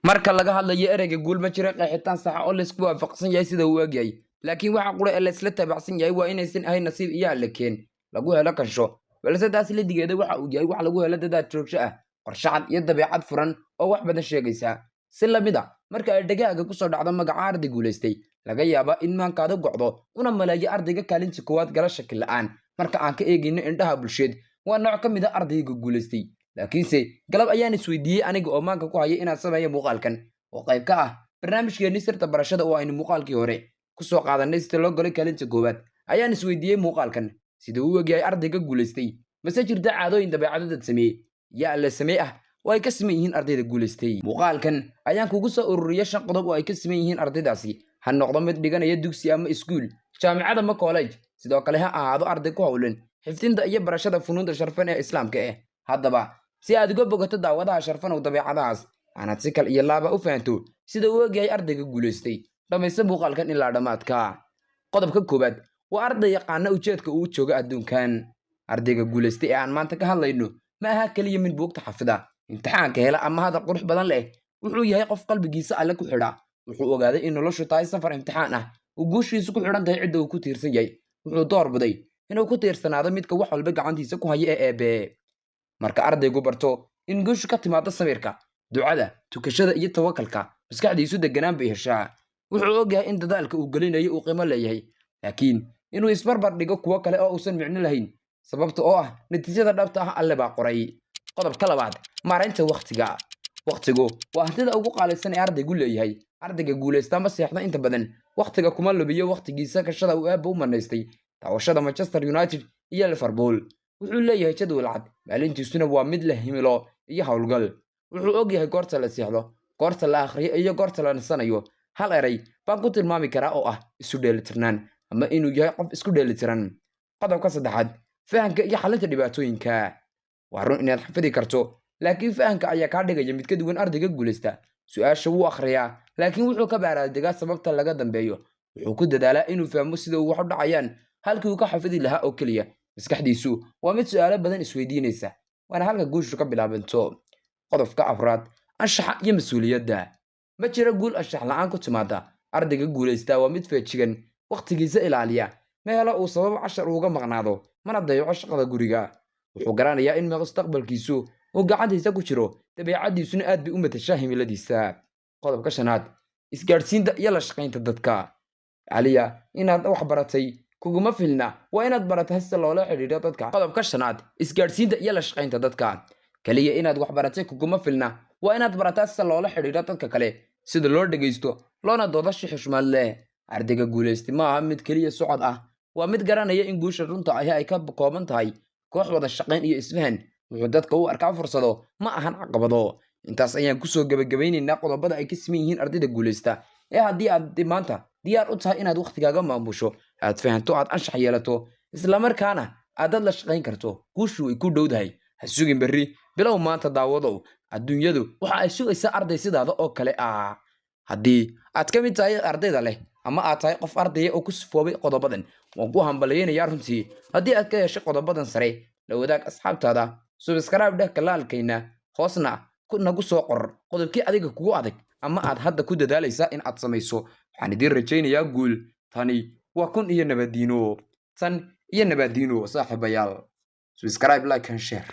marka laga hadlayo ereyga guul ma jiro qeexitaan sax ah oo la isku waafaqsan yahay sida uu eegayay laakiin waxa qura ee la isla taabacsan yahay waa inaysan ahayn nasiib iyo alakeen lagu helo kansho balse taas la digeeda waxa uu yahay wax lagu helo dadaal joogto ah qorshacad iyo dabeecad furan oo wax badan sheegaysa si lamid ah marka ay dhagaaga ku soo dhacdo magaca arday guuleystay laga yaaba in maankaada gocdo una maleeyo ardayga kaalinta koowaad gala shakil la'aan marka aan ka eegayno indhaha bulsheed waa nooc ka mid ah ardayga guuleystay laakiinse galab ayaan isweydiiyey aniga oo maanka ku haya inaan sameeyo muuqaalkan oo qayb ka ah barnaamijkeennii sirta barashada oo aynu muuqaalkii hore ku soo qaadanay sida loo galay kaalinta koowaad ayaan isweydiiyey muuqaalkan sida uu egyahay ardayga guuleystay mase jirta caadooyin dabeecado dad sameeyey yaa la samee ah oo ay ka siman yihiin ardayda guuleystay muuqaalkan ayaan kugu soo ururiyay 5 qodob oo ay ka siman yihiin ardaydaasi ha noqdo mid dhiganaya dugsi ama iskuul jaamacad ama college sidoo kale ha ahaado arday ku hawlan xifdinta iyo barashada funuunta sharfan ee islaamka haddaba si aad uga bogato daawadaha sharfan oo dabeecadahaas aanad si kal iyo laaba u fahanto sida uu egyahay ardayga guuleystay dhamaysta muuqaalkan ilaa dhamaadka qodobka koobaad waa arday yaqaana ujeedka uu jooga adduunkan ardayga guuleystay ee aan maanta ka hadlayno ma aha kaliya mid buugta xafida imtixaanka hela ama hadal qurux badan leh wuxuu yahay qof qalbigiisa alle ku xidha wuxuu ogaaday in noloshu tahay safar imtixaan ah uu guushiisu ku xidhan tahay cidda uu ku tiirsan yahay wuxuu doorbiday inuu ku tiirsanaado midka wax walba gacantiisa ku haya ee eebe marka ardaygu barto in guushu ka timaado samirka ducada tukashada iyo tawakkalka maskaxdiisu deganaan bay heshaa wuxuu ogyahay in dadaalka uu gelinayo uu qiimo leeyahay laakiin inuu isbarbar dhigo kuwa kale oo uusan micno lahayn sababta oo ah natiijada dhabta ah alle baa qoray qodobka labaad maareynta waqtigu waa hantida ugu qaalisan ee ardaygu leeyahay ardayga guuleysta ma seexda inta badan waqtiga kuma lubiyo waqtigiisa kashada uu aab u manaystay daawashada Manchester United iyo Liverpool wuxuu leeyahay jadwal cad maalintiisuna waa mid leh himilo iyo hawlgal wuxuu ogyahay goorta la seexdo goorta la akhriyo iyo goorta la nasanayo hal eray baan ku tilmaami karaa oo ah isu dheelitirnaan ama inuu yahay qof isku dheelitiran qodobka saddexaad fahanka iyo xalinta dhibaatooyinka waa run inaad xafidi karto laakiin fahanka ayaa ka dhigaya mid ka duwan ardayga guuleysta su'aasha wuu akhriyaa laakiin wuxuu ka baaraadigaa sababta laga dambeeyo wuxuu ku dadaalaa inuu fahmo sida uu wax u dhacayaan halkii uu ka xafidi lahaa oo keliya maskaxdiisu waa mid su'aalo badan isweydiinaysa waana halka guushu ka bilaabanto qodobka afraad anshaxa iyo mas'uuliyadda ma jiro guul anshax la'aan ku timaada ardayga guuleysta waa mid feejigan waqtigiisa ilaaliya ma helo uu sabab cashar uga maqnaado mana dayaco shaqada guriga wuxuu garanayaa in mustaqbalkiisu uu gacantiisa ku jiro dabeecadiisuna aad bay u matashaa himiladiisa qodobka shanaad isgaadhsiinta iyo la shaqaynta dadka aliya inaad wax baratay kuguma filna waa inaad baratay si loola xiriiro dadka qodobka shanaad isgaadhsiinta iyo la shaqaynta dadka kaliya inaad wax baratay kuguma filna waa inaad barataa si loola xiriiro dadka kale sida loo dhageysto loona doodo si xushmad leh ardayga guuleystay ma aha mid kaliya socod ah waa mid garanaya in guusha runta ah ay ka kooban tahay koox wada shaqayn iyo isfahan wuxuu dadka u arkaa fursado ma ahan caqabado intaas ayaan ku soo gabagabaynaynaa qodobada ay ka siman yihiin ardayda guuleysta haddii aad maanta diyaar u tahay inaad waqtigaaga maamusho aad fahanto aad anshax yeelato isla markaana aad dad la shaqayn karto guushu way ku dhowdahay ha sugin berri bilow maanta daawadow adduunyadu waxa ay sugaysaa arday sidaada oo kale ah haddii aad ka mid tahay ardayda leh ama aad tahay qof ardaya oo ku sifoobay qodobadan waan ku hambaleynayaa runtii haddii aad ka heshay qodobadan sare la wadaag asxaabtaada subscribe dheh kanaalkayna hoosna nagu soo qor qodobkii adiga kugu adag ama aad hadda ku dadaalaysaa in aad samayso waxaan idiin rajaynayaa guul tani waa kun iyo nabadiino saaxiibayaal subscribe like and share